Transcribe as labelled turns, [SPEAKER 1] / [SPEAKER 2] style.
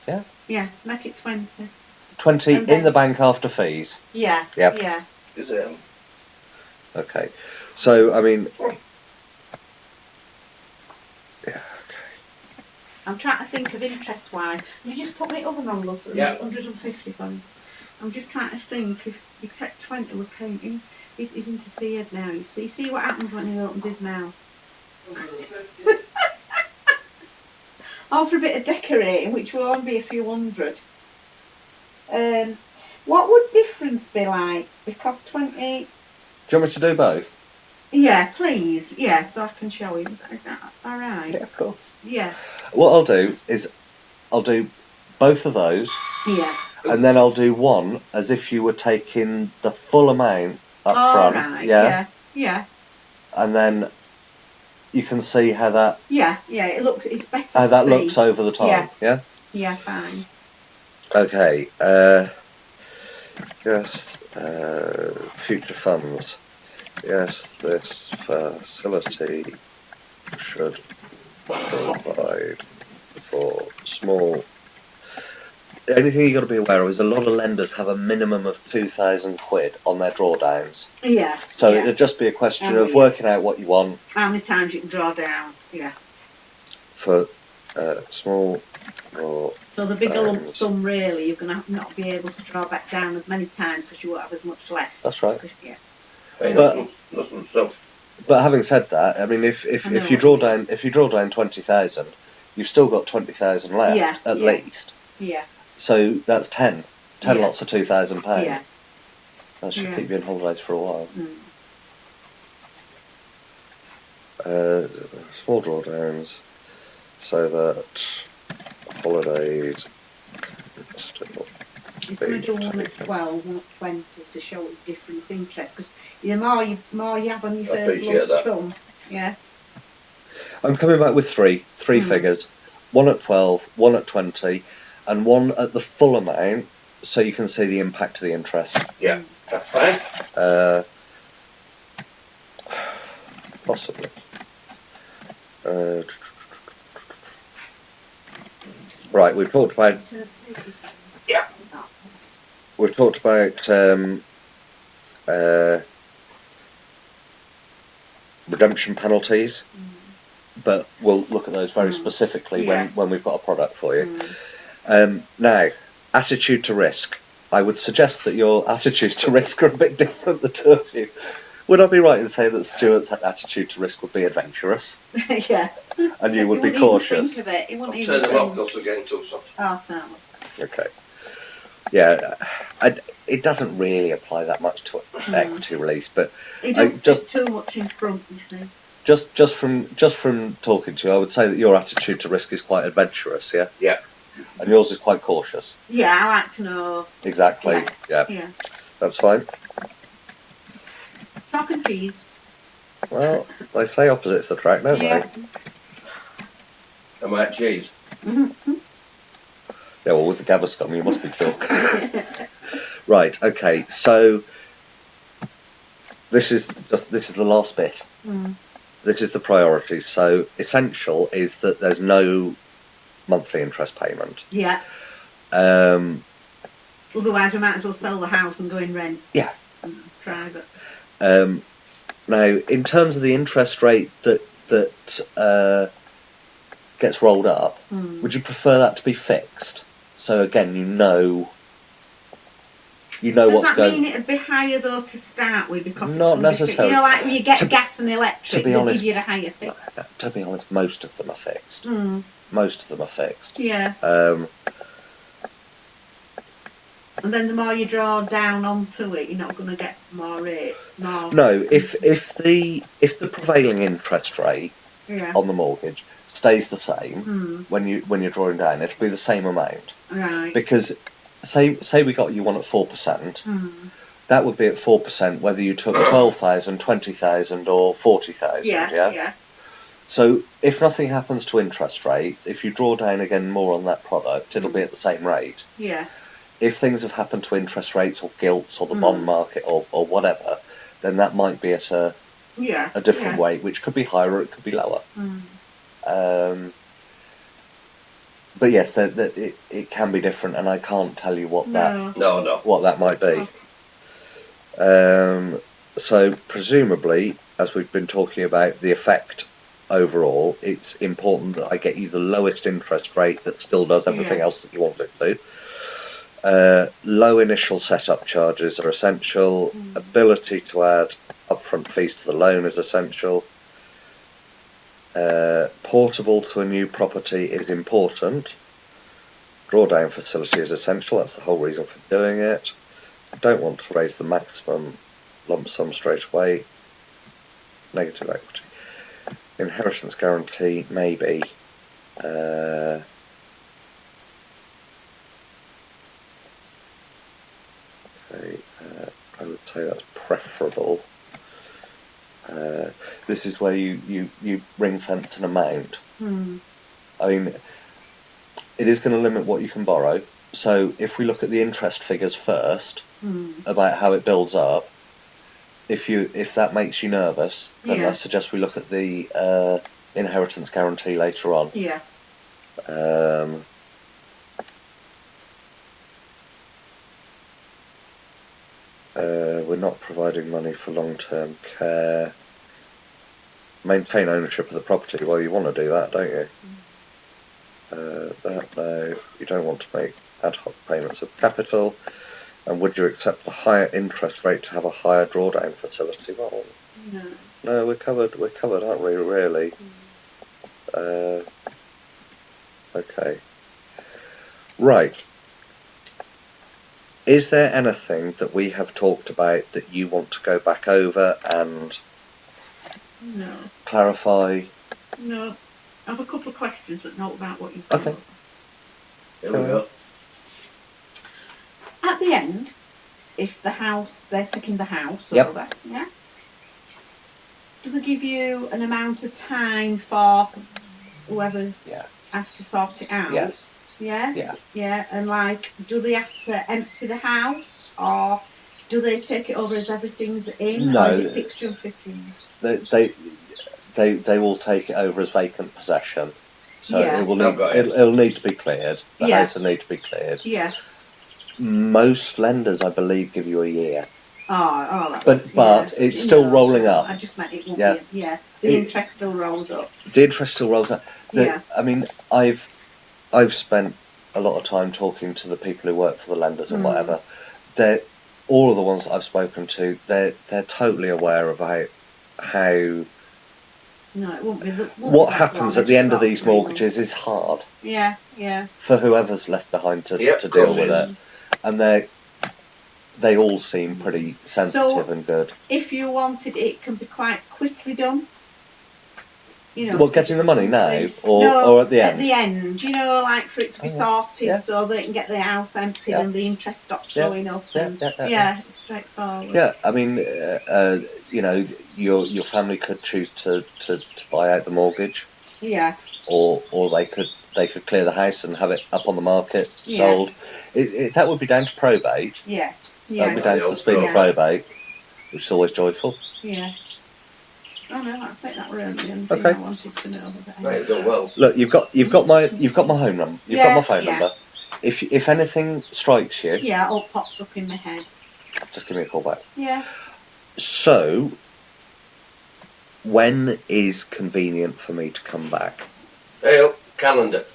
[SPEAKER 1] Yeah.
[SPEAKER 2] Yeah, make it 20.
[SPEAKER 1] 20
[SPEAKER 2] And then-
[SPEAKER 1] in the bank after fees.
[SPEAKER 2] Yeah.
[SPEAKER 1] Yep.
[SPEAKER 2] Yeah.
[SPEAKER 3] Is it?
[SPEAKER 1] Okay. So, I mean... Yeah, okay.
[SPEAKER 2] I'm trying to think of interest-wise. You just put my oven on, love, at
[SPEAKER 3] Yeah.
[SPEAKER 2] 150 for me. I'm just trying to think if you take 20 with painting, he's interfered now, you see. See what happens when he opens his mouth. All for a bit of decorating, which will only be a few hundred. What would difference be like? Because 20...
[SPEAKER 1] Do you want me to do both?
[SPEAKER 2] Yeah, please. Yeah, so I can show him. Is that alright?
[SPEAKER 1] Yeah, of course.
[SPEAKER 2] Yeah.
[SPEAKER 1] What I'll do is I'll do both of those.
[SPEAKER 2] Yeah.
[SPEAKER 1] And then I'll do one as if you were taking the full amount up front.
[SPEAKER 2] Right.
[SPEAKER 1] Yeah.
[SPEAKER 2] Yeah.
[SPEAKER 1] And then you can see how that
[SPEAKER 2] It's better.
[SPEAKER 1] how that
[SPEAKER 2] to
[SPEAKER 1] looks
[SPEAKER 2] see.
[SPEAKER 1] over the top.
[SPEAKER 2] Yeah.
[SPEAKER 1] Yeah.
[SPEAKER 2] Yeah, fine.
[SPEAKER 1] Okay. Yes. Future funds. Yes, this facility should provide for small. The only thing you've got to be aware of is a lot of lenders have a minimum of £2,000 on their drawdowns.
[SPEAKER 2] Yeah.
[SPEAKER 1] So
[SPEAKER 2] yeah.
[SPEAKER 1] it'd just be a question of
[SPEAKER 2] yeah.
[SPEAKER 1] working out what you want
[SPEAKER 2] How many times you can draw down? Yeah.
[SPEAKER 1] for small draw.
[SPEAKER 2] So the bigger lump sum, really, you're going to not be able to draw back down as many times because you won't have as much left.
[SPEAKER 1] That's right.
[SPEAKER 2] Yeah.
[SPEAKER 1] But-
[SPEAKER 3] Nothing stuff.
[SPEAKER 1] But having said that, I mean, if you draw down 20,000, you've still got 20,000 left at least.
[SPEAKER 2] Yeah.
[SPEAKER 1] So that's 10
[SPEAKER 2] Yeah.
[SPEAKER 1] lots of £2,000.
[SPEAKER 2] Yeah.
[SPEAKER 1] That should
[SPEAKER 2] Yeah.
[SPEAKER 1] keep you in holidays for a while. Small drawdowns, so that holidays still.
[SPEAKER 2] He's going to do one at 12, one at 20 to show its different interest. Because the more you have on your
[SPEAKER 3] I
[SPEAKER 2] first
[SPEAKER 3] appreciate
[SPEAKER 2] lump
[SPEAKER 3] that.
[SPEAKER 2] sum, yeah.
[SPEAKER 1] I'm coming back with three figures. One at 12, one at 20, and one at the full amount, so you can see the impact of the interest.
[SPEAKER 3] Yeah, that's fine.
[SPEAKER 1] Possibly. Right, we've talked about
[SPEAKER 3] Yeah.
[SPEAKER 1] redemption penalties, but we'll look at those very specifically
[SPEAKER 2] Yeah.
[SPEAKER 1] when we've got a product for you. Now, attitude to risk. I would suggest that your attitudes to risk are a bit different, the two of you. Would I be right in saying that Stuart's attitude to risk would be adventurous,
[SPEAKER 2] Yeah.
[SPEAKER 1] and you would
[SPEAKER 2] He
[SPEAKER 1] be
[SPEAKER 2] wouldn't even
[SPEAKER 1] cautious?
[SPEAKER 2] think of it. He wouldn't
[SPEAKER 3] Say
[SPEAKER 2] even
[SPEAKER 3] the
[SPEAKER 2] think.
[SPEAKER 3] rock does again too soft.
[SPEAKER 2] Oh, no.
[SPEAKER 1] Okay. Yeah, it doesn't really apply that much to equity release, but
[SPEAKER 2] He don't
[SPEAKER 1] just-
[SPEAKER 2] put too much in front, you see.
[SPEAKER 1] just from talking to you, I would say that your attitude to risk is quite adventurous, yeah,
[SPEAKER 3] Yeah.
[SPEAKER 1] and yours is quite cautious.
[SPEAKER 2] Yeah, I like to know.
[SPEAKER 1] Exactly. Yeah,
[SPEAKER 2] Yeah.
[SPEAKER 1] that's fine.
[SPEAKER 2] Chalk and cheese.
[SPEAKER 1] Well, they say opposites attract, don't
[SPEAKER 2] Yeah.
[SPEAKER 3] And my cheese.
[SPEAKER 1] they? Yeah. Well, with the Gaviscon, you must be chalk. Right. Okay. So this is the last bit. This is the priority. So essential is that there's no monthly interest payment.
[SPEAKER 2] Yeah. Otherwise, we might as well sell the house and go in rent.
[SPEAKER 1] Yeah.
[SPEAKER 2] Private.
[SPEAKER 1] Now, in terms of the interest rate that gets rolled up, would you prefer that to be fixed? So again, you know
[SPEAKER 2] Does
[SPEAKER 1] what's
[SPEAKER 2] that
[SPEAKER 1] going.
[SPEAKER 2] mean it'd be higher though to start with? Because it's
[SPEAKER 1] Not
[SPEAKER 2] gonna be fixed?
[SPEAKER 1] necessarily.
[SPEAKER 2] You know, like when you get
[SPEAKER 1] To-
[SPEAKER 2] gas and electric,
[SPEAKER 1] be
[SPEAKER 2] they
[SPEAKER 1] honest-
[SPEAKER 2] give you a higher fix.
[SPEAKER 1] To be honest, most of them are fixed. Most of them are fixed.
[SPEAKER 2] Yeah. And then the more you draw down onto it, you're not going to get more rate. More.
[SPEAKER 1] No, if the prevailing interest rate
[SPEAKER 2] Yeah.
[SPEAKER 1] on the mortgage stays the same when you're drawing down, it'll be the same amount.
[SPEAKER 2] Right.
[SPEAKER 1] Because say we got you one at 4%, that would be at 4% whether you took 12,000, 20,000 or 40,000.
[SPEAKER 2] Yeah.
[SPEAKER 1] So if nothing happens to interest rates, if you draw down again more on that product, it'll be at the same rate.
[SPEAKER 2] Yeah.
[SPEAKER 1] If things have happened to interest rates or gilts or the bond market or whatever, then that might be at a different rate, which could be higher or it could be lower. but yes, it can be different, and I can't tell you what
[SPEAKER 2] No.
[SPEAKER 1] that might be. So presumably, as we've been talking about the effect overall, it's important that I get you the lowest interest rate that still does everything else that you want it to. Low initial setup charges are essential. Ability to add upfront fees to the loan is essential. Portable to a new property is important. Drawdown facility is essential. That's the whole reason for doing it. I don't want to raise the maximum lump sum straight away. Negative equity. Inheritance guarantee, maybe. Okay, I would say that's preferable. This is where you ring fence an amount. I mean, it is going to limit what you can borrow. So if we look at the interest figures first, about how it builds up, if that makes you nervous, then I suggest we look at the inheritance guarantee later on.
[SPEAKER 2] Yeah.
[SPEAKER 1] We're not providing money for long-term care. Maintain ownership of the property. Well, you want to do that, don't you? No, you don't want to make ad hoc payments of capital. And would you accept a higher interest rate to have a higher drawdown facility? Well, no, we're covered, aren't we, really? Okay. Right. Is there anything that we have talked about that you want to go back over and clarify?
[SPEAKER 2] No. I have a couple of questions, but not about what you've done.
[SPEAKER 1] Okay.
[SPEAKER 3] Here we go.
[SPEAKER 2] At the end, if they're taking the house over, do they give you an amount of time for whoever has to sort it out?
[SPEAKER 1] Yes.
[SPEAKER 2] Yeah? Yeah, and like, do they have to empty the house, or do they take it over as everything's in,
[SPEAKER 1] No.
[SPEAKER 2] or is it fixture and fittings?
[SPEAKER 1] They will take it over as vacant possession. So
[SPEAKER 2] Yeah.
[SPEAKER 1] it'll need to be cleared. The house will need to be cleared.
[SPEAKER 2] Yeah.
[SPEAKER 1] Most lenders, I believe, give you a year.
[SPEAKER 2] Oh,
[SPEAKER 1] But it's still rolling up.
[SPEAKER 2] I just meant it won't
[SPEAKER 1] Yeah.
[SPEAKER 2] be. Yeah. The interest still rolls up.
[SPEAKER 1] The interest still rolls up.
[SPEAKER 2] Yeah.
[SPEAKER 1] I mean, I've spent a lot of time talking to the people who work for the lenders and whatever. All of the ones that I've spoken to, they're totally aware about how.
[SPEAKER 2] No, it won't be.
[SPEAKER 1] What happens at the end of these mortgages is hard.
[SPEAKER 2] Yeah.
[SPEAKER 1] For whoever's left behind to deal with it, and they all seem pretty sensitive and good.
[SPEAKER 2] If you wanted, it can be quite quickly done. You know.
[SPEAKER 1] Well, getting the money now, or at the end.
[SPEAKER 2] At the end, like for it to be sorted, so they can get the house emptied and the interest stops going up. It's straightforward.
[SPEAKER 1] Yeah, I mean, your family could choose to buy out the mortgage.
[SPEAKER 2] Yeah.
[SPEAKER 1] Or they could clear the house and have it up on the market, sold. That would be down to probate.
[SPEAKER 2] Yeah.
[SPEAKER 1] That would be down to the speed of probate, which is always joyful.
[SPEAKER 2] Yeah. Oh no, I think that were the only thing I wanted to know.
[SPEAKER 3] Right, done well.
[SPEAKER 1] Look, you've got my home number. You've got my phone number. If anything strikes you,
[SPEAKER 2] it all pops up in my head.
[SPEAKER 1] Just give me a call back.
[SPEAKER 2] Yeah.
[SPEAKER 1] So, when is convenient for me to come back?
[SPEAKER 3] Hey, calendar.